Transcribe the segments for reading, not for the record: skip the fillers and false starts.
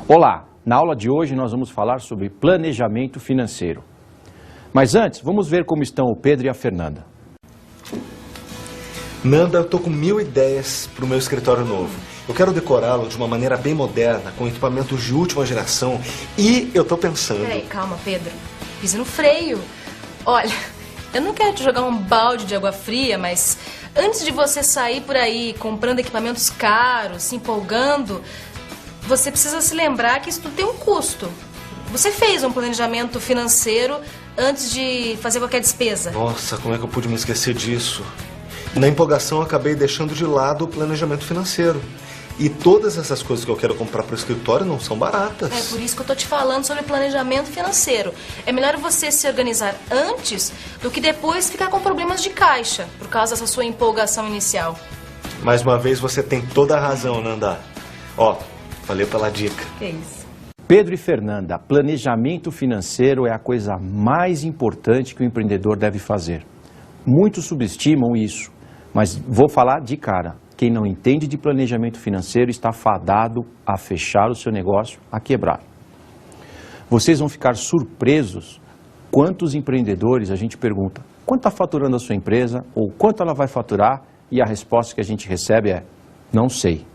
Olá, na aula de hoje nós vamos falar sobre planejamento financeiro. Mas antes, vamos ver como estão o Pedro e a Fernanda. Nanda, eu tô com 1000 ideias para o meu escritório novo. Eu quero decorá-lo de uma maneira bem moderna, com equipamentos de última geração. E eu tô pensando... Peraí, calma, Pedro. Pisa no freio. Olha, eu não quero te jogar um balde de água fria, mas antes de você sair por aí comprando equipamentos caros, se empolgando, você precisa se lembrar que isso tudo tem um custo. Você fez um planejamento financeiro antes de fazer qualquer despesa? Nossa, como é que eu pude me esquecer disso? Na empolgação, eu acabei deixando de lado o planejamento financeiro. E todas essas coisas que eu quero comprar para o escritório não são baratas. É por isso que eu tô te falando sobre planejamento financeiro. É melhor você se organizar antes do que depois ficar com problemas de caixa, por causa dessa sua empolgação inicial. Mais uma vez, você tem toda a razão, Nanda. Ó, valeu pela dica. Que isso? Pedro e Fernanda, planejamento financeiro é a coisa mais importante que o empreendedor deve fazer. Muitos subestimam isso, mas vou falar de cara. Quem não entende de planejamento financeiro está fadado a fechar o seu negócio, a quebrar. Vocês vão ficar surpresos quantos empreendedores a gente pergunta: quanto está faturando a sua empresa? Ou quanto ela vai faturar? E a resposta que a gente recebe é: não sei.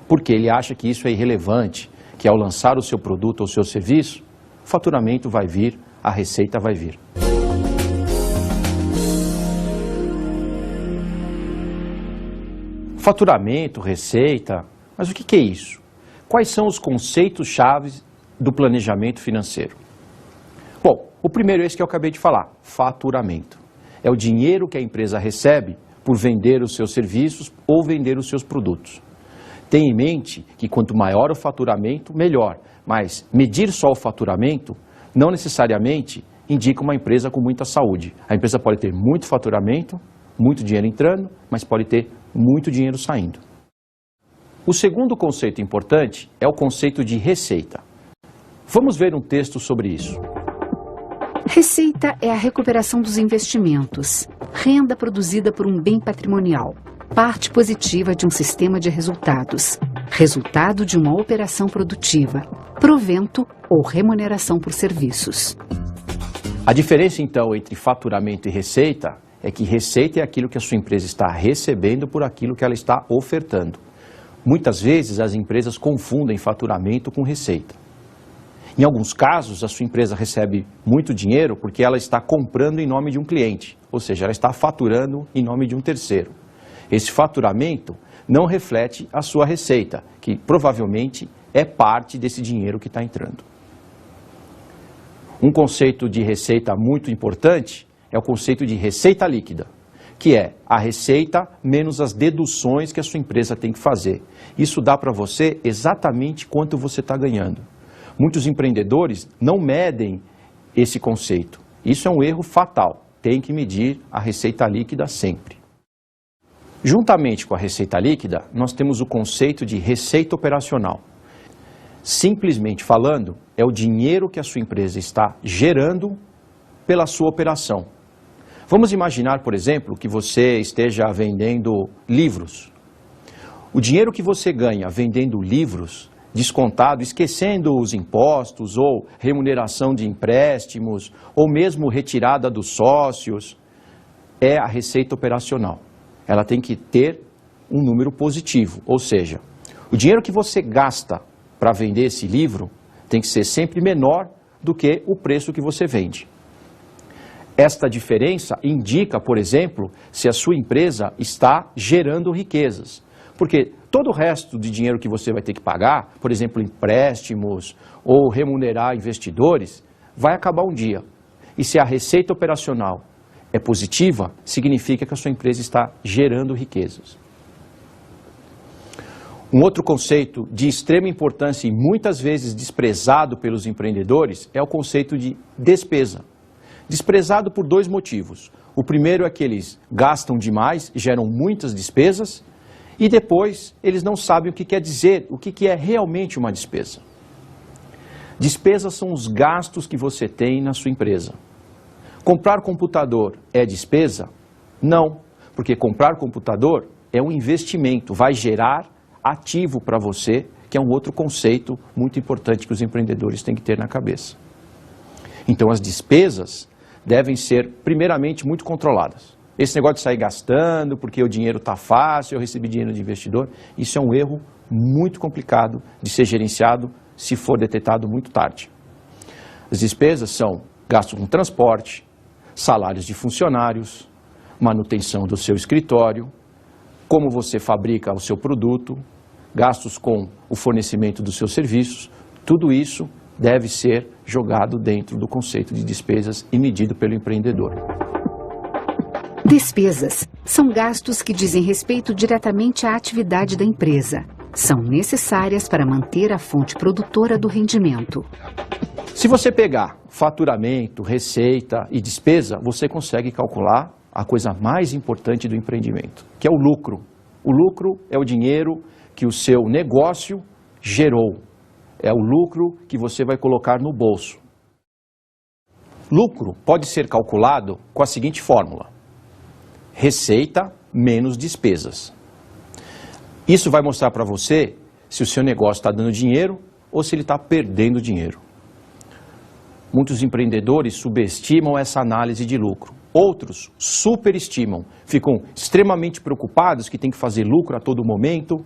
Porque ele acha que isso é irrelevante, que ao lançar o seu produto ou o seu serviço, o faturamento vai vir, a receita vai vir. Faturamento, receita, mas o que é isso? Quais são os conceitos-chave do planejamento financeiro? Bom, o primeiro é esse que eu acabei de falar, faturamento. É o dinheiro que a empresa recebe por vender os seus serviços ou vender os seus produtos. Tenha em mente que quanto maior o faturamento, melhor, mas medir só o faturamento não necessariamente indica uma empresa com muita saúde. A empresa pode ter muito faturamento, muito dinheiro entrando, mas pode ter muito dinheiro saindo. O segundo conceito importante é o conceito de receita. Vamos ver um texto sobre isso. Receita é a recuperação dos investimentos, renda produzida por um bem patrimonial, parte positiva de um sistema de resultados, resultado de uma operação produtiva, provento ou remuneração por serviços. A diferença, então, entre faturamento e receita é que receita é aquilo que a sua empresa está recebendo por aquilo que ela está ofertando. Muitas vezes as empresas confundem faturamento com receita. Em alguns casos, a sua empresa recebe muito dinheiro porque ela está comprando em nome de um cliente, ou seja, ela está faturando em nome de um terceiro. Esse faturamento não reflete a sua receita, que provavelmente é parte desse dinheiro que está entrando. Um conceito de receita muito importante é o conceito de receita líquida, que é a receita menos as deduções que a sua empresa tem que fazer. Isso dá para você exatamente quanto você está ganhando. Muitos empreendedores não medem esse conceito. Isso é um erro fatal. Tem que medir a receita líquida sempre. Juntamente com a receita líquida, nós temos o conceito de receita operacional. Simplesmente falando, é o dinheiro que a sua empresa está gerando pela sua operação. Vamos imaginar, por exemplo, que você esteja vendendo livros. O dinheiro que você ganha vendendo livros, descontado, esquecendo os impostos ou remuneração de empréstimos, ou mesmo retirada dos sócios, é a receita operacional. Ela tem que ter um número positivo, ou seja, o dinheiro que você gasta para vender esse livro tem que ser sempre menor do que o preço que você vende. Esta diferença indica, por exemplo, se a sua empresa está gerando riquezas. Porque todo o resto de dinheiro que você vai ter que pagar, por exemplo, empréstimos ou remunerar investidores, vai acabar um dia. E se a receita operacional é positiva, significa que a sua empresa está gerando riquezas. Um outro conceito de extrema importância e muitas vezes desprezado pelos empreendedores é o conceito de despesa. Desprezado por dois motivos. O primeiro é que eles gastam demais, geram muitas despesas, e depois eles não sabem o que quer dizer, o que é realmente uma despesa. Despesas são os gastos que você tem na sua empresa. Comprar computador é despesa? Não, porque comprar computador é um investimento, vai gerar ativo para você que é um outro conceito muito importante que os empreendedores têm que ter na cabeça. Então, as despesas devem ser, primeiramente, muito controladas. Esse negócio de sair gastando porque o dinheiro está fácil, eu recebi dinheiro de investidor, isso é um erro muito complicado de ser gerenciado se for detectado muito tarde. As despesas são gastos com transporte, salários de funcionários, manutenção do seu escritório, como você fabrica o seu produto, gastos com o fornecimento dos seus serviços, tudo isso deve ser jogado dentro do conceito de despesas e medido pelo empreendedor. Despesas são gastos que dizem respeito diretamente à atividade da empresa. São necessárias para manter a fonte produtora do rendimento. Se você pegar faturamento, receita e despesa, você consegue calcular a coisa mais importante do empreendimento, que é o lucro. O lucro é o dinheiro que o seu negócio gerou. É o lucro que você vai colocar no bolso. Lucro pode ser calculado com a seguinte fórmula: receita menos despesas. Isso vai mostrar para você se o seu negócio está dando dinheiro ou se ele está perdendo dinheiro. Muitos empreendedores subestimam essa análise de lucro. Outros superestimam, ficam extremamente preocupados que tem que fazer lucro a todo momento.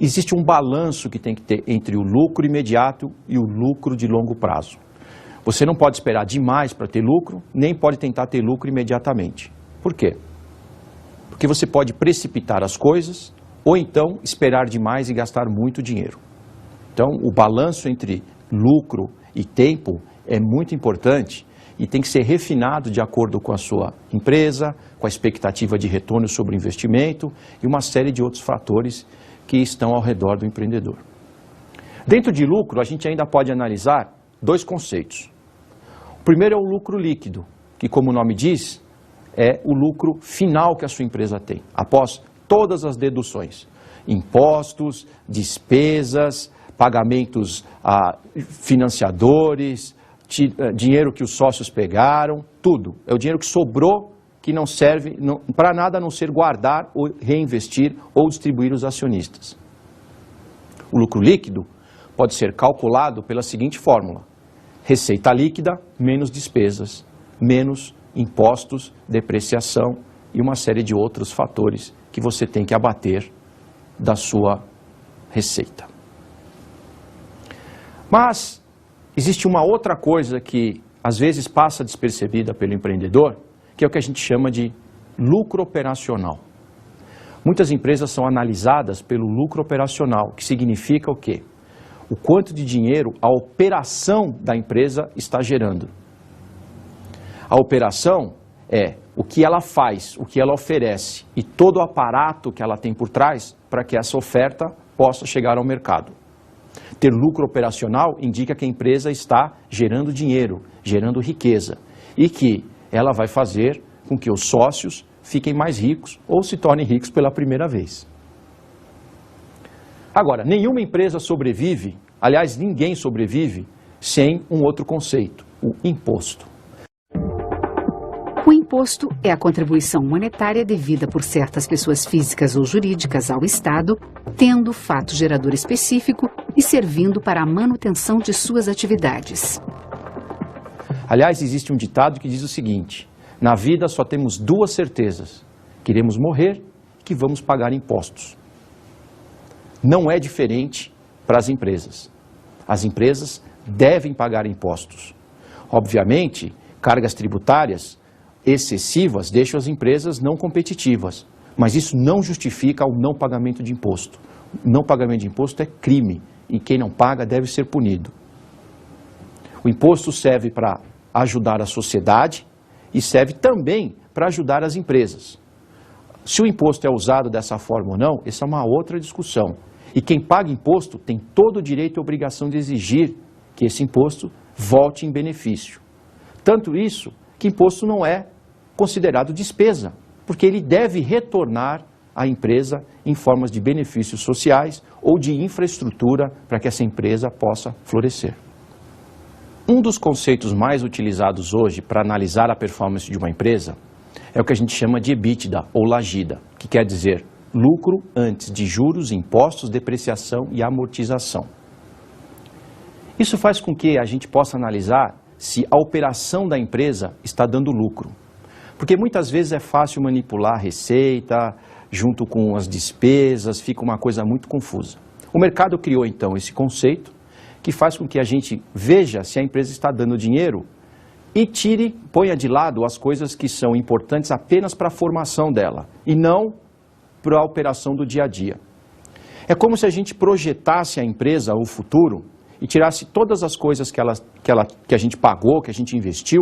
Existe um balanço que tem que ter entre o lucro imediato e o lucro de longo prazo. Você não pode esperar demais para ter lucro, nem pode tentar ter lucro imediatamente. Por quê? Porque você pode precipitar as coisas ou então esperar demais e gastar muito dinheiro. Então, o balanço entre lucro e tempo é muito importante e tem que ser refinado de acordo com a sua empresa, com a expectativa de retorno sobre o investimento e uma série de outros fatores que estão ao redor do empreendedor. Dentro de lucro, a gente ainda pode analisar dois conceitos. O primeiro é o lucro líquido, que, como o nome diz, é o lucro final que a sua empresa tem, após todas as deduções, impostos, despesas, pagamentos a financiadores, dinheiro que os sócios pegaram, tudo. É o dinheiro que sobrou, que não serve para nada a não ser guardar ou reinvestir ou distribuir os acionistas. O lucro líquido pode ser calculado pela seguinte fórmula: receita líquida menos despesas, menos impostos, depreciação e uma série de outros fatores que você tem que abater da sua receita. Mas existe uma outra coisa que às vezes passa despercebida pelo empreendedor, que é o que a gente chama de lucro operacional. Muitas empresas são analisadas pelo lucro operacional, que significa o quê? O quanto de dinheiro a operação da empresa está gerando. A operação é o que ela faz, o que ela oferece e todo o aparato que ela tem por trás para que essa oferta possa chegar ao mercado. Ter lucro operacional indica que a empresa está gerando dinheiro, gerando riqueza e que ela vai fazer com que os sócios fiquem mais ricos ou se tornem ricos pela primeira vez. Agora, nenhuma empresa sobrevive, aliás, ninguém sobrevive sem um outro conceito, o imposto. O imposto é a contribuição monetária devida por certas pessoas físicas ou jurídicas ao Estado, tendo fato gerador específico e servindo para a manutenção de suas atividades. Aliás, existe um ditado que diz o seguinte: na vida só temos duas certezas, que iremos morrer e que vamos pagar impostos. Não é diferente para as empresas. As empresas devem pagar impostos. Obviamente, cargas tributárias excessivas deixam as empresas não competitivas, mas isso não justifica o não pagamento de imposto. O não pagamento de imposto é crime e quem não paga deve ser punido. O imposto serve para ajudar a sociedade e serve também para ajudar as empresas. Se o imposto é usado dessa forma ou não, essa é uma outra discussão. E quem paga imposto tem todo o direito e obrigação de exigir que esse imposto volte em benefício. Tanto isso que imposto não é considerado despesa, porque ele deve retornar à empresa em formas de benefícios sociais ou de infraestrutura para que essa empresa possa florescer. Um dos conceitos mais utilizados hoje para analisar a performance de uma empresa é o que a gente chama de EBITDA ou LAGIDA, que quer dizer lucro antes de juros, impostos, depreciação e amortização. Isso faz com que a gente possa analisar se a operação da empresa está dando lucro. Porque muitas vezes é fácil manipular a receita, junto com as despesas, fica uma coisa muito confusa. O mercado criou então esse conceito que faz com que a gente veja se a empresa está dando dinheiro e ponha de lado as coisas que são importantes apenas para a formação dela e não para a operação do dia a dia. É como se a gente projetasse a empresa, o futuro, e tirasse todas as coisas que a gente pagou, que a gente investiu,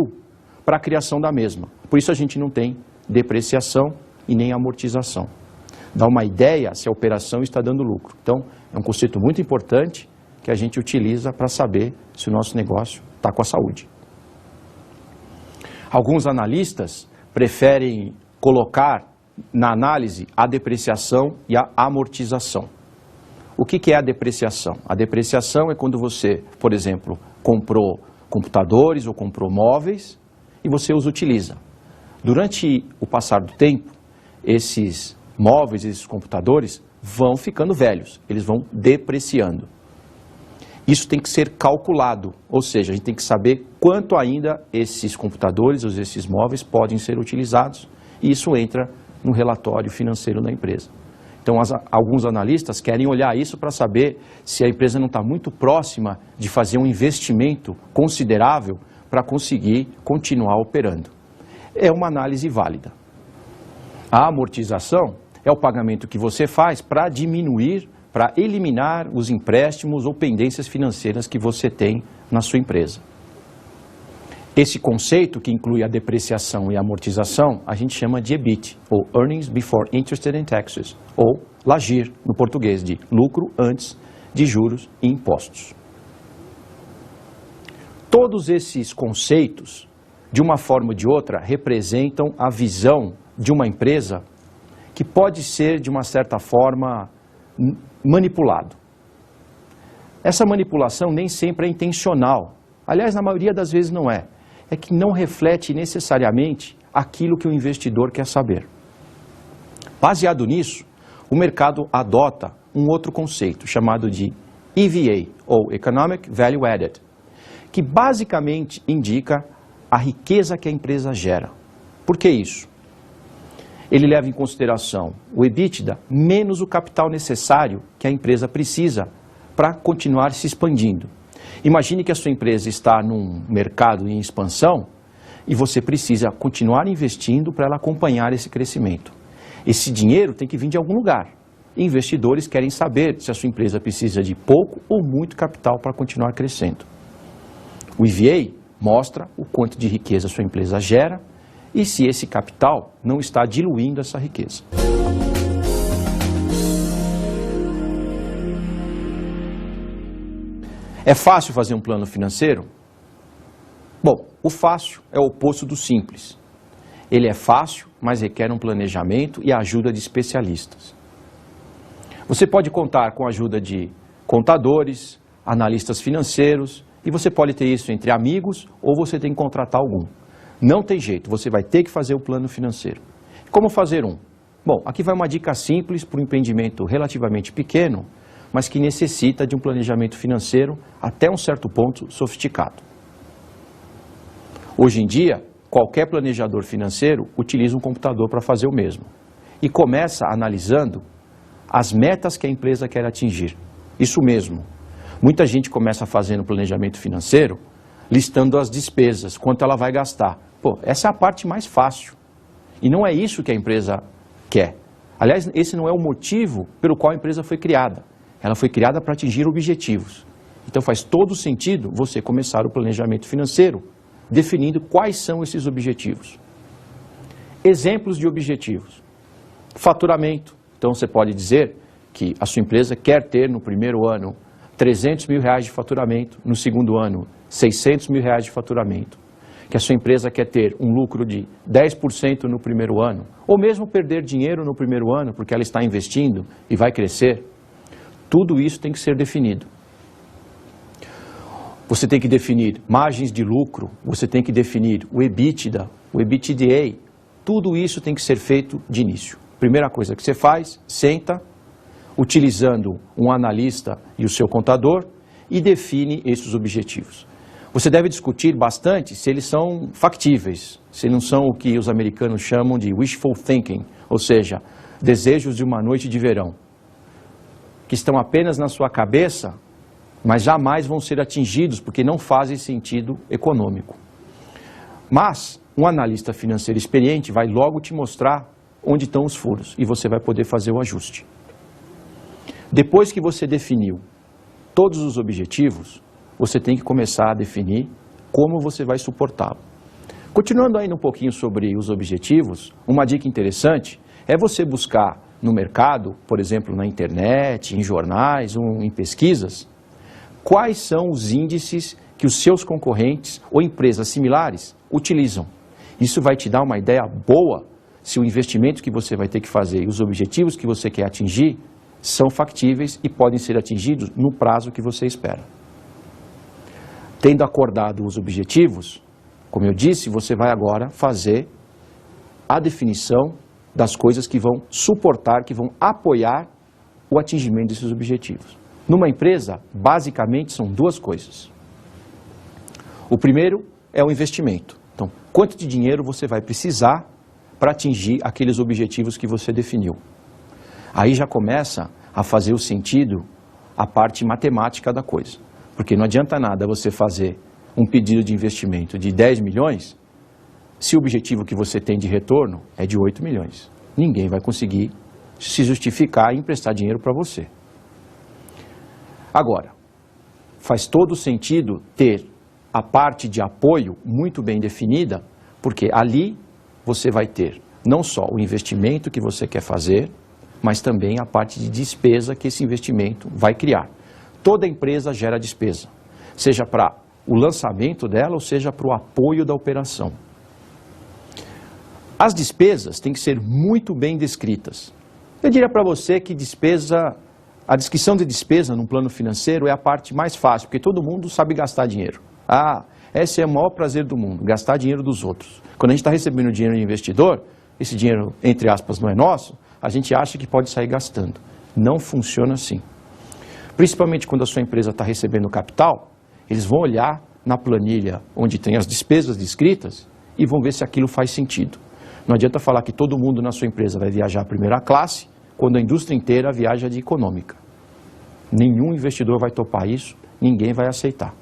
para a criação da mesma. Por isso a gente não tem depreciação e nem amortização. Dá uma ideia se a operação está dando lucro. Então, é um conceito muito importante que a gente utiliza para saber se o nosso negócio está com a saúde. Alguns analistas preferem colocar na análise a depreciação e a amortização. O que é a depreciação? A depreciação é quando você, por exemplo, comprou computadores ou comprou móveis e você os utiliza. Durante o passar do tempo, esses móveis, esses computadores vão ficando velhos, eles vão depreciando. Isso tem que ser calculado, ou seja, a gente tem que saber quanto ainda esses computadores ou esses móveis podem ser utilizados, e isso entra no relatório financeiro da empresa. Então, alguns analistas querem olhar isso para saber se a empresa não está muito próxima de fazer um investimento considerável para conseguir continuar operando. É uma análise válida. A amortização é o pagamento que você faz para diminuir, para eliminar os empréstimos ou pendências financeiras que você tem na sua empresa. Esse conceito, que inclui a depreciação e a amortização, a gente chama de EBIT, ou Earnings Before Interest and Taxes, ou LAGIR, no português, de lucro antes de juros e impostos. Todos esses conceitos, de uma forma ou de outra, representam a visão de uma empresa que pode ser, de uma certa forma, manipulado. Essa manipulação nem sempre é intencional. Aliás, na maioria das vezes não é. É que não reflete necessariamente aquilo que o investidor quer saber. Baseado nisso, o mercado adota um outro conceito chamado de EVA, ou Economic Value Added, que basicamente indica a riqueza que a empresa gera. Por que isso? Ele leva em consideração o EBITDA menos o capital necessário que a empresa precisa para continuar se expandindo. Imagine que a sua empresa está num mercado em expansão e você precisa continuar investindo para ela acompanhar esse crescimento. Esse dinheiro tem que vir de algum lugar. Investidores querem saber se a sua empresa precisa de pouco ou muito capital para continuar crescendo. O EVA mostra o quanto de riqueza a sua empresa gera e se esse capital não está diluindo essa riqueza. É fácil fazer um plano financeiro? Bom, o fácil é o oposto do simples. Ele é fácil, mas requer um planejamento e a ajuda de especialistas. Você pode contar com a ajuda de contadores, analistas financeiros, e você pode ter isso entre amigos ou você tem que contratar algum. Não tem jeito, você vai ter que fazer o plano financeiro. Como fazer um? Bom, aqui vai uma dica simples para um empreendimento relativamente pequeno, mas que necessita de um planejamento financeiro até um certo ponto sofisticado. Hoje em dia, qualquer planejador financeiro utiliza um computador para fazer o mesmo e começa analisando as metas que a empresa quer atingir. Isso mesmo, muita gente começa fazendo planejamento financeiro listando as despesas, quanto ela vai gastar. Pô, essa é a parte mais fácil e não é isso que a empresa quer. Aliás, esse não é o motivo pelo qual a empresa foi criada. Ela foi criada para atingir objetivos. Então faz todo sentido você começar o planejamento financeiro definindo quais são esses objetivos. Exemplos de objetivos. Faturamento. Então você pode dizer que a sua empresa quer ter no primeiro ano R$300 mil de faturamento, no segundo ano R$600 mil de faturamento. Que a sua empresa quer ter um lucro de 10% no primeiro ano, ou mesmo perder dinheiro no primeiro ano porque ela está investindo e vai crescer. Tudo isso tem que ser definido. Você tem que definir margens de lucro, você tem que definir o EBITDA, o EBITDA, tudo isso tem que ser feito de início. Primeira coisa que você faz, senta, utilizando um analista e o seu contador, e define esses objetivos. Você deve discutir bastante se eles são factíveis, se não são o que os americanos chamam de wishful thinking, ou seja, desejos de uma noite de verão, que estão apenas na sua cabeça, mas jamais vão ser atingidos porque não fazem sentido econômico. Mas um analista financeiro experiente vai logo te mostrar onde estão os furos e você vai poder fazer o ajuste. Depois que você definiu todos os objetivos, você tem que começar a definir como você vai suportá-lo. Continuando ainda um pouquinho sobre os objetivos, uma dica interessante é você buscar no mercado, por exemplo, na internet, em jornais ou em pesquisas, quais são os índices que os seus concorrentes ou empresas similares utilizam. Isso vai te dar uma ideia boa se o investimento que você vai ter que fazer e os objetivos que você quer atingir são factíveis e podem ser atingidos no prazo que você espera. Tendo acordado os objetivos, como eu disse, você vai agora fazer a definição das coisas que vão suportar, que vão apoiar o atingimento desses objetivos. Numa empresa, basicamente, são duas coisas. O primeiro é o investimento. Então, quanto de dinheiro você vai precisar para atingir aqueles objetivos que você definiu? Aí já começa a fazer o sentido a parte matemática da coisa. Porque não adianta nada você fazer um pedido de investimento de 10 milhões se o objetivo que você tem de retorno é de 8 milhões. Ninguém vai conseguir se justificar e emprestar dinheiro para você. Agora, faz todo sentido ter a parte de apoio muito bem definida, porque ali você vai ter não só o investimento que você quer fazer, mas também a parte de despesa que esse investimento vai criar. Toda empresa gera despesa, seja para o lançamento dela ou seja para o apoio da operação. As despesas têm que ser muito bem descritas. Eu diria para você que a descrição de despesa num plano financeiro é a parte mais fácil, porque todo mundo sabe gastar dinheiro. Esse é o maior prazer do mundo, gastar dinheiro dos outros. Quando a gente está recebendo dinheiro de investidor, esse dinheiro, entre aspas, não é nosso, a gente acha que pode sair gastando. Não funciona assim. Principalmente quando a sua empresa está recebendo capital, eles vão olhar na planilha onde tem as despesas descritas e vão ver se aquilo faz sentido. Não adianta falar que todo mundo na sua empresa vai viajar primeira classe, quando a indústria inteira viaja de econômica. Nenhum investidor vai topar isso, ninguém vai aceitar.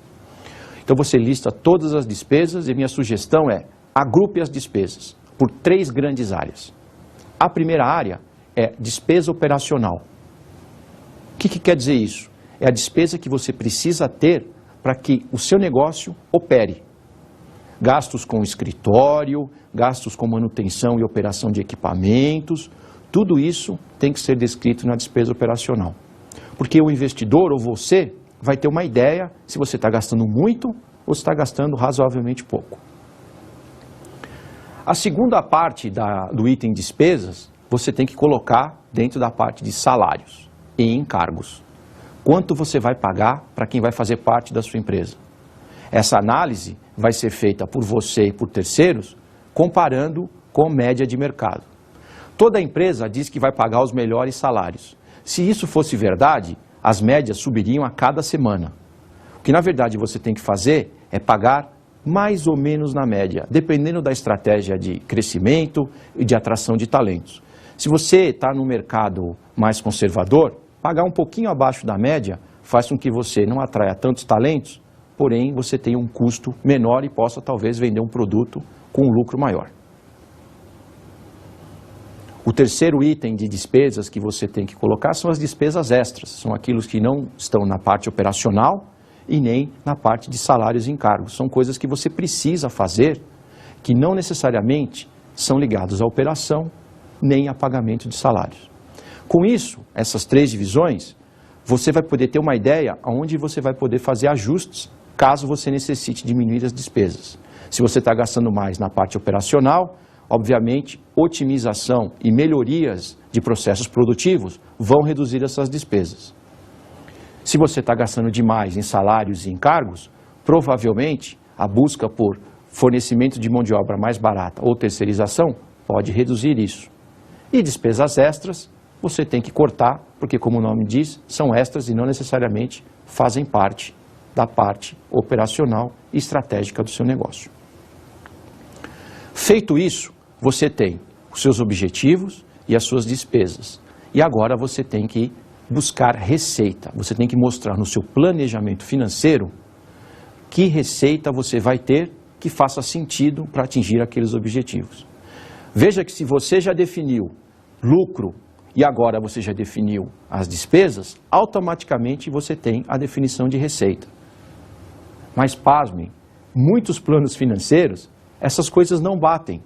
Então você lista todas as despesas e minha sugestão é agrupe as despesas por 3 grandes áreas. A primeira área é despesa operacional. O que quer dizer isso? É a despesa que você precisa ter para que o seu negócio opere. Gastos com escritório, gastos com manutenção e operação de equipamentos, tudo isso tem que ser descrito na despesa operacional. Porque o investidor ou você vai ter uma ideia se você está gastando muito ou se está gastando razoavelmente pouco. A segunda parte do item despesas, você tem que colocar dentro da parte de salários e encargos. Quanto você vai pagar para quem vai fazer parte da sua empresa? Essa análise vai ser feita por você e por terceiros, comparando com média de mercado. Toda empresa diz que vai pagar os melhores salários. Se isso fosse verdade, as médias subiriam a cada semana. O que na verdade você tem que fazer é pagar mais ou menos na média, dependendo da estratégia de crescimento e de atração de talentos. Se você está no mercado mais conservador, pagar um pouquinho abaixo da média faz com que você não atraia tantos talentos, porém você tenha um custo menor e possa talvez vender um produto com um lucro maior. O terceiro item de despesas que você tem que colocar são as despesas extras, são aquilo que não estão na parte operacional e nem na parte de salários e encargos. São coisas que você precisa fazer, que não necessariamente são ligados à operação, nem a pagamento de salários. Com isso, essas 3 divisões, você vai poder ter uma ideia onde você vai poder fazer ajustes, caso você necessite diminuir as despesas. Se você está gastando mais na parte operacional, obviamente, otimização e melhorias de processos produtivos vão reduzir essas despesas. Se você está gastando demais em salários e encargos, provavelmente a busca por fornecimento de mão de obra mais barata ou terceirização pode reduzir isso. E despesas extras, você tem que cortar, porque como o nome diz, são extras e não necessariamente fazem parte da parte operacional e estratégica do seu negócio. Feito isso, você tem os seus objetivos e as suas despesas. E agora você tem que buscar receita. Você tem que mostrar no seu planejamento financeiro que receita você vai ter que faça sentido para atingir aqueles objetivos. Veja que se você já definiu lucro e agora você já definiu as despesas, automaticamente você tem a definição de receita. Mas pasmem, muitos planos financeiros, essas coisas não batem.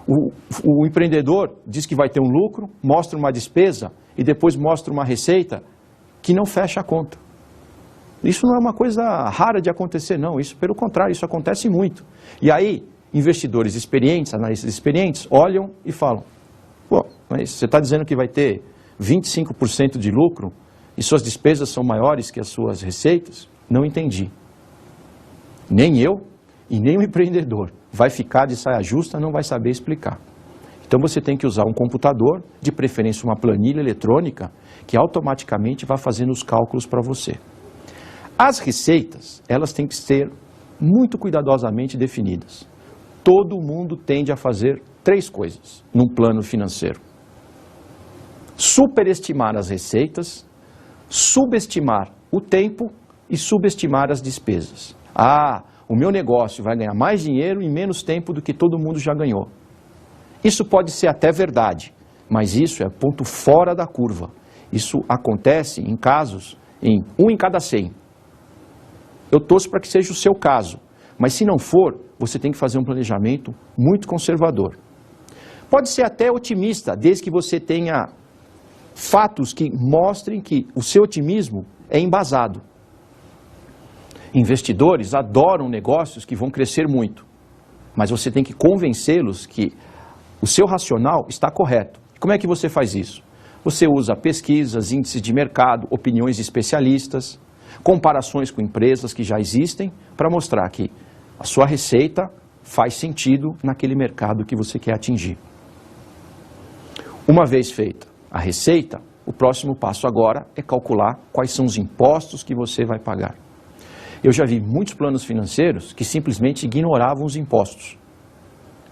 O empreendedor diz que vai ter um lucro, mostra uma despesa e depois mostra uma receita que não fecha a conta. Isso não é uma coisa rara de acontecer, não. Isso, pelo contrário, isso acontece muito. E aí, investidores experientes, analistas experientes, olham e falam, pô, mas você está dizendo que vai ter 25% de lucro e suas despesas são maiores que as suas receitas? Não entendi. Nem eu e nem o empreendedor vai ficar de saia justa, não vai saber explicar. Então você tem que usar um computador, de preferência uma planilha eletrônica, que automaticamente vai fazendo os cálculos para você. As receitas, elas têm que ser muito cuidadosamente definidas. Todo mundo tende a fazer 3 coisas num plano financeiro: superestimar as receitas, subestimar o tempo e subestimar as despesas. Ah, o meu negócio vai ganhar mais dinheiro em menos tempo do que todo mundo já ganhou. Isso pode ser até verdade, mas isso é ponto fora da curva. Isso acontece em casos, em 1 em cada 100. Eu torço para que seja o seu caso, mas se não for, você tem que fazer um planejamento muito conservador. Pode ser até otimista, desde que você tenha fatos que mostrem que o seu otimismo é embasado. Investidores adoram negócios que vão crescer muito, mas você tem que convencê-los que o seu racional está correto. Como é que você faz isso? Você usa pesquisas, índices de mercado, opiniões de especialistas, comparações com empresas que já existem, para mostrar que a sua receita faz sentido naquele mercado que você quer atingir. Uma vez feita a receita, o próximo passo agora é calcular quais são os impostos que você vai pagar. Eu já vi muitos planos financeiros que simplesmente ignoravam os impostos.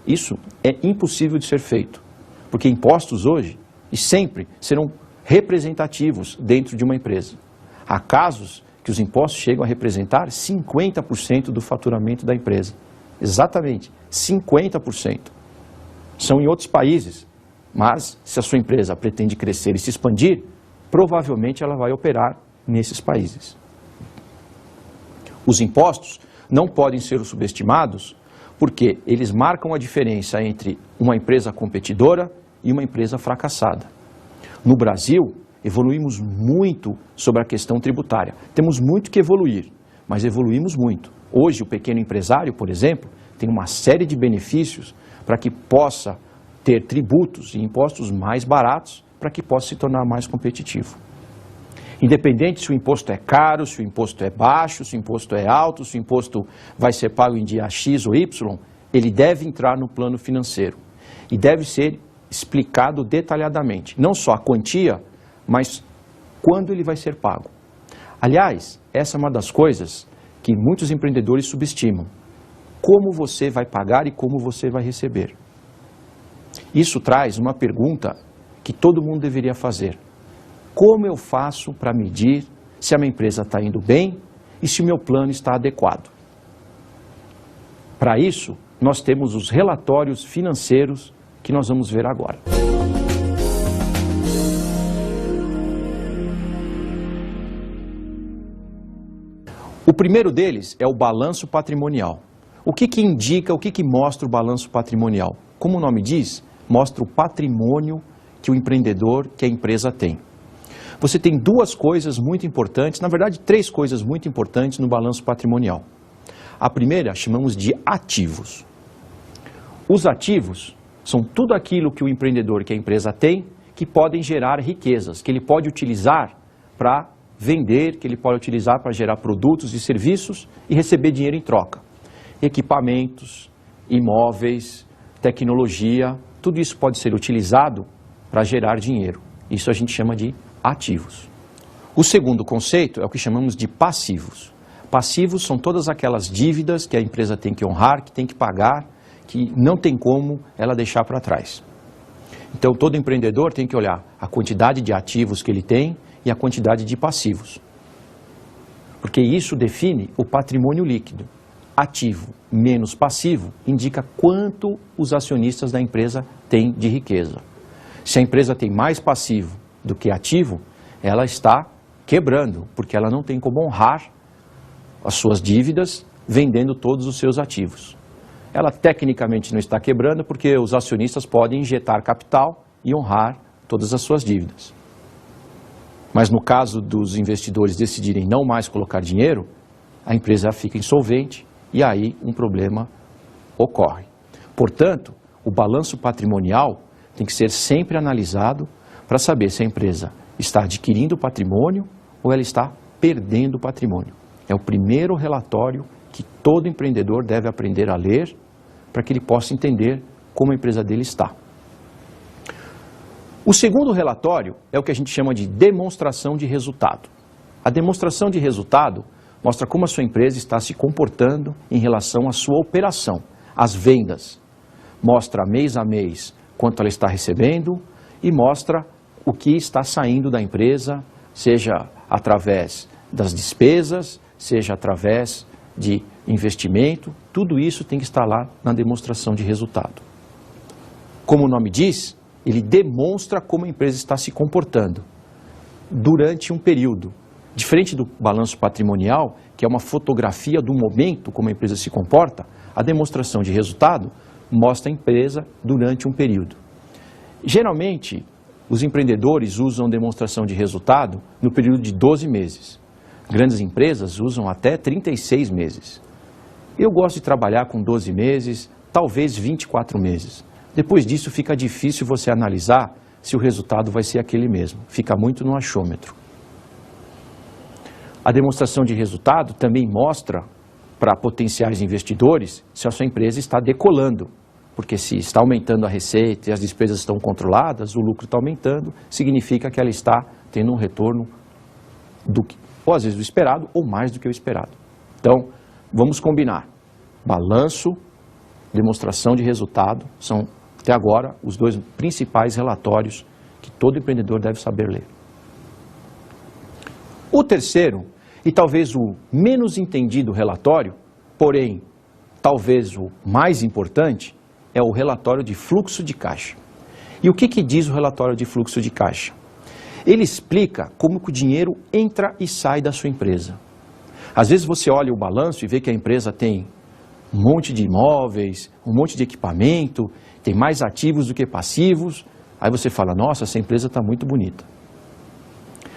Isso é impossível de ser feito, porque impostos hoje e sempre serão representativos dentro de uma empresa. Há casos que os impostos chegam a representar 50% do faturamento da empresa. Exatamente, 50%. São em outros países, mas se a sua empresa pretende crescer e se expandir, provavelmente ela vai operar nesses países. Os impostos não podem ser subestimados porque eles marcam a diferença entre uma empresa competidora e uma empresa fracassada. No Brasil, evoluímos muito sobre a questão tributária. Temos muito que evoluir, mas evoluímos muito. Hoje, o pequeno empresário, por exemplo, tem uma série de benefícios para que possa ter tributos e impostos mais baratos para que possa se tornar mais competitivo. Independente se o imposto é caro, se o imposto é baixo, se o imposto é alto, se o imposto vai ser pago em dia X ou Y, ele deve entrar no plano financeiro e deve ser explicado detalhadamente, não só a quantia, mas quando ele vai ser pago. Aliás, essa é uma das coisas que muitos empreendedores subestimam. Como você vai pagar e como você vai receber. Isso traz uma pergunta que todo mundo deveria fazer. Como eu faço para medir se a minha empresa está indo bem e se o meu plano está adequado? Para isso, nós temos os relatórios financeiros que nós vamos ver agora. O primeiro deles é o balanço patrimonial. O que indica, o que mostra o balanço patrimonial? Como o nome diz, mostra o patrimônio que o empreendedor, que a empresa tem. Você tem 2 coisas muito importantes, na verdade 3 coisas muito importantes no balanço patrimonial. A primeira chamamos de ativos. Os ativos são tudo aquilo que o empreendedor, que a empresa tem, que podem gerar riquezas, que ele pode utilizar para vender, que ele pode utilizar para gerar produtos e serviços e receber dinheiro em troca. Equipamentos, imóveis, tecnologia, tudo isso pode ser utilizado para gerar dinheiro. Isso a gente chama de ativos. O segundo conceito é o que chamamos de passivos. Passivos são todas aquelas dívidas que a empresa tem que honrar, que tem que pagar, que não tem como ela deixar para trás. Então, todo empreendedor tem que olhar a quantidade de ativos que ele tem e a quantidade de passivos. Porque isso define o patrimônio líquido. Ativo menos passivo indica quanto os acionistas da empresa têm de riqueza. Se a empresa tem mais passivo do que ativo, ela está quebrando, porque ela não tem como honrar as suas dívidas vendendo todos os seus ativos. Ela tecnicamente não está quebrando porque os acionistas podem injetar capital e honrar todas as suas dívidas. Mas no caso dos investidores decidirem não mais colocar dinheiro, a empresa fica insolvente e aí um problema ocorre. Portanto, o balanço patrimonial tem que ser sempre analisado para saber se a empresa está adquirindo patrimônio ou ela está perdendo patrimônio. É o primeiro relatório que todo empreendedor deve aprender a ler para que ele possa entender como a empresa dele está. O segundo relatório é o que a gente chama de demonstração de resultado. A demonstração de resultado mostra como a sua empresa está se comportando em relação à sua operação, às vendas. Mostra mês a mês quanto ela está recebendo e mostra o que está saindo da empresa, seja através das despesas, seja através de investimento. Tudo isso tem que estar lá na demonstração de resultado. Como o nome diz, ele demonstra como a empresa está se comportando durante um período. Diferente do balanço patrimonial, que é uma fotografia do momento como a empresa se comporta, a demonstração de resultado mostra a empresa durante um período. Geralmente, os empreendedores usam demonstração de resultado no período de 12 meses. Grandes empresas usam até 36 meses. Eu gosto de trabalhar com 12 meses, talvez 24 meses. Depois disso fica difícil você analisar se o resultado vai ser aquele mesmo. Fica muito no achômetro. A demonstração de resultado também mostra para potenciais investidores se a sua empresa está decolando. Porque se está aumentando a receita e as despesas estão controladas, o lucro está aumentando, significa que ela está tendo um retorno ou às vezes do esperado ou mais do que o esperado. Então, vamos combinar. Balanço, demonstração de resultado são, até agora, os dois principais relatórios que todo empreendedor deve saber ler. O terceiro, e talvez o menos entendido relatório, porém, talvez o mais importante, é o relatório de fluxo de caixa. E o que diz o relatório de fluxo de caixa? Ele explica como que o dinheiro entra e sai da sua empresa. Às vezes você olha o balanço e vê que a empresa tem um monte de imóveis, um monte de equipamento, tem mais ativos do que passivos. Aí você fala, nossa, essa empresa está muito bonita.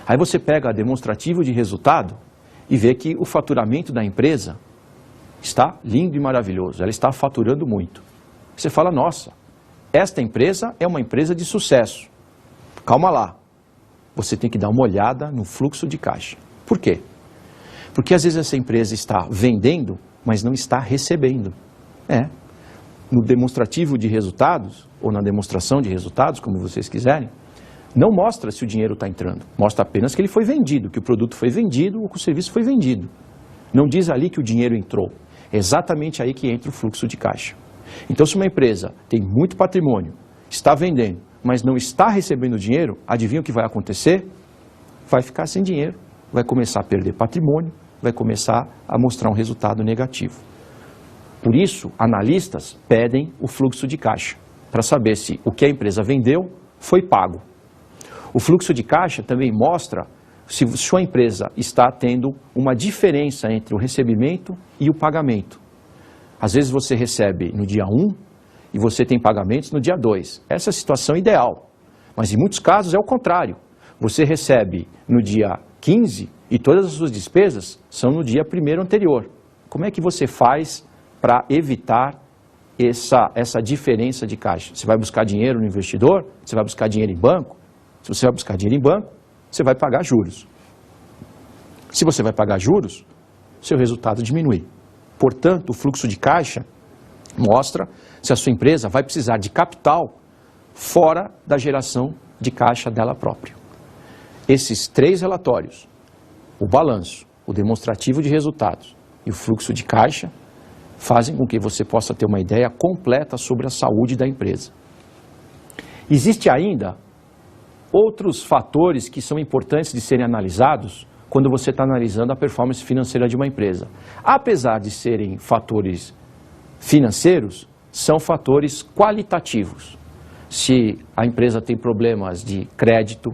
Aí você pega a demonstrativo de resultado e vê que o faturamento da empresa está lindo e maravilhoso, ela está faturando muito. Você fala, nossa, esta empresa é uma empresa de sucesso. Calma lá, você tem que dar uma olhada no fluxo de caixa. Por quê? Porque às vezes essa empresa está vendendo, mas não está recebendo. No demonstrativo de resultados, ou na demonstração de resultados, como vocês quiserem, não mostra se o dinheiro está entrando. Mostra apenas que ele foi vendido, que o produto foi vendido ou que o serviço foi vendido. Não diz ali que o dinheiro entrou. É exatamente aí que entra o fluxo de caixa. Então, se uma empresa tem muito patrimônio, está vendendo, mas não está recebendo dinheiro, adivinha o que vai acontecer? Vai ficar sem dinheiro, vai começar a perder patrimônio, vai começar a mostrar um resultado negativo. Por isso, analistas pedem o fluxo de caixa, para saber se o que a empresa vendeu foi pago. O fluxo de caixa também mostra se sua empresa está tendo uma diferença entre o recebimento e o pagamento. Às vezes você recebe no dia 1 e você tem pagamentos no dia 2. Essa é a situação ideal. Mas em muitos casos é o contrário. Você recebe no dia 15 e todas as suas despesas são no dia 1º anterior. Como é que você faz para evitar essa diferença de caixa? Você vai buscar dinheiro no investidor? Você vai buscar dinheiro em banco? Se você vai buscar dinheiro em banco, você vai pagar juros. Se você vai pagar juros, seu resultado diminui. Portanto, o fluxo de caixa mostra se a sua empresa vai precisar de capital fora da geração de caixa dela própria. Esses 3 relatórios, o balanço, o demonstrativo de resultados e o fluxo de caixa, fazem com que você possa ter uma ideia completa sobre a saúde da empresa. Existe ainda outros fatores que são importantes de serem analisados quando você está analisando a performance financeira de uma empresa. Apesar de serem fatores financeiros, são fatores qualitativos. Se a empresa tem problemas de crédito,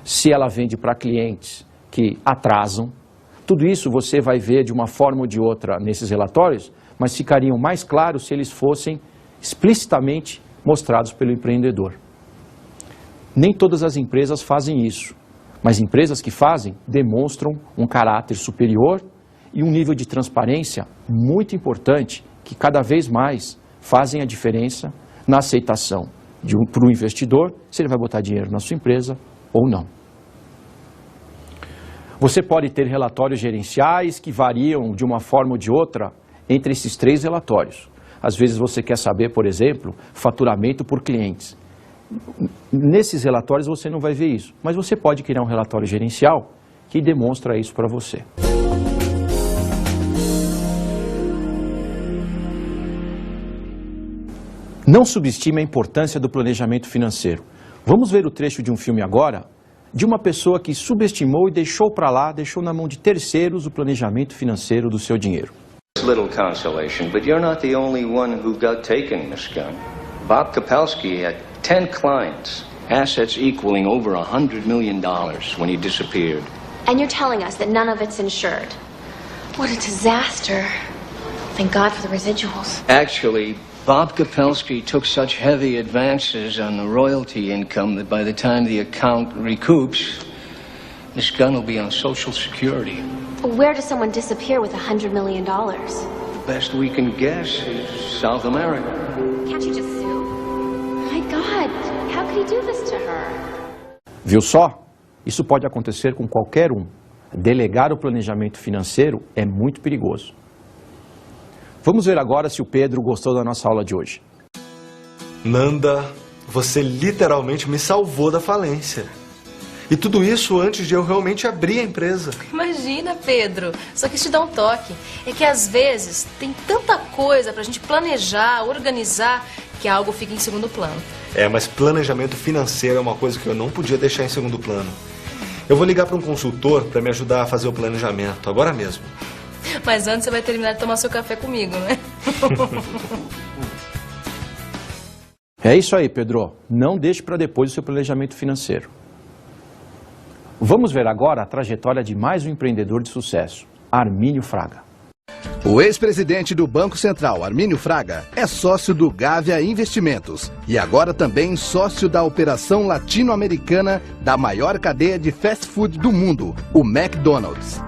se ela vende para clientes que atrasam, tudo isso você vai ver de uma forma ou de outra nesses relatórios, mas ficariam mais claros se eles fossem explicitamente mostrados pelo empreendedor. Nem todas as empresas fazem isso, mas empresas que fazem demonstram um caráter superior e um nível de transparência muito importante que cada vez mais fazem a diferença na aceitação para o investidor se ele vai botar dinheiro na sua empresa ou não. Você pode ter relatórios gerenciais que variam de uma forma ou de outra entre esses 3 relatórios. Às vezes você quer saber, por exemplo, faturamento por clientes. Nesses relatórios você não vai ver isso, mas você pode criar um relatório gerencial que demonstra isso para você. Não subestime a importância do planejamento financeiro. Vamos ver o trecho de um filme agora, de uma pessoa que subestimou e deixou para lá, deixou na mão de terceiros o planejamento financeiro do seu dinheiro. Little consolation, but you're not the only one who got taken, Miss Gunn. Bob Kapelski had 10 clients, assets equaling over $100 million when he disappeared. And you're telling us that none of it's insured. What a disaster. Thank God for the residuals. Actually, Bob Kapelski took such heavy advances on the royalty income that by the time the account recoups, Miss Gunn will be on Social Security. Where does someone disappear with $100 million? The best we can guess is South America. Can't you just sue? My God, how could he do this to her? Viu só? Isso pode acontecer com qualquer um. Delegar o planejamento financeiro é muito perigoso. Vamos ver agora se o Pedro gostou da nossa aula de hoje. Nanda, você literalmente me salvou da falência. E tudo isso antes de eu realmente abrir a empresa. Imagina, Pedro. Só quis te dar um toque. É que às vezes tem tanta coisa pra gente planejar, organizar, que algo fica em segundo plano. Mas planejamento financeiro é uma coisa que eu não podia deixar em segundo plano. Eu vou ligar para um consultor para me ajudar a fazer o planejamento, agora mesmo. Mas antes você vai terminar de tomar seu café comigo, né? É isso aí, Pedro. Não deixe para depois o seu planejamento financeiro. Vamos ver agora a trajetória de mais um empreendedor de sucesso, Armínio Fraga. O ex-presidente do Banco Central, Armínio Fraga, é sócio do Gávea Investimentos e agora também sócio da operação latino-americana da maior cadeia de fast food do mundo, o McDonald's.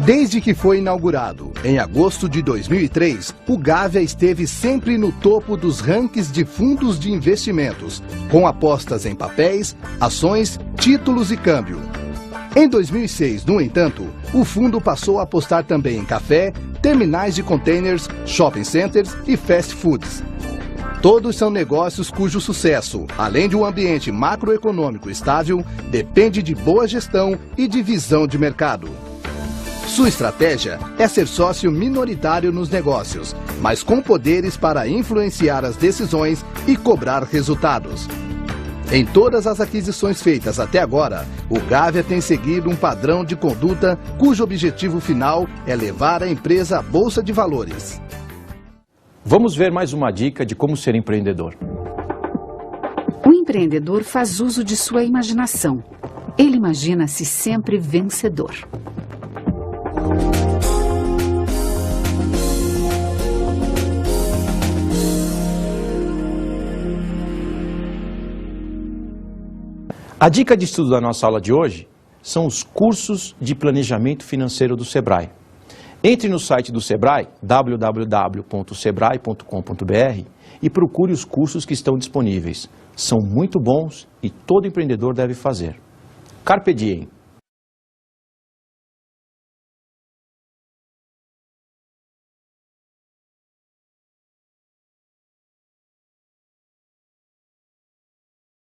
Desde que foi inaugurado, em agosto de 2003, o Gávea esteve sempre no topo dos rankings de fundos de investimentos, com apostas em papéis, ações, títulos e câmbio. Em 2006, no entanto, o fundo passou a apostar também em café, terminais de containers, shopping centers e fast foods. Todos são negócios cujo sucesso, além de um ambiente macroeconômico estável, depende de boa gestão e de visão de mercado. Sua estratégia é ser sócio minoritário nos negócios, mas com poderes para influenciar as decisões e cobrar resultados. Em todas as aquisições feitas até agora, o Gávea tem seguido um padrão de conduta cujo objetivo final é levar a empresa à Bolsa de Valores. Vamos ver mais uma dica de como ser empreendedor. O empreendedor faz uso de sua imaginação. Ele imagina-se sempre vencedor. A dica de estudo da nossa aula de hoje são os cursos de planejamento financeiro do Sebrae. Entre no site do Sebrae, www.sebrae.com.br, e procure os cursos que estão disponíveis. São muito bons e todo empreendedor deve fazer. Carpe diem!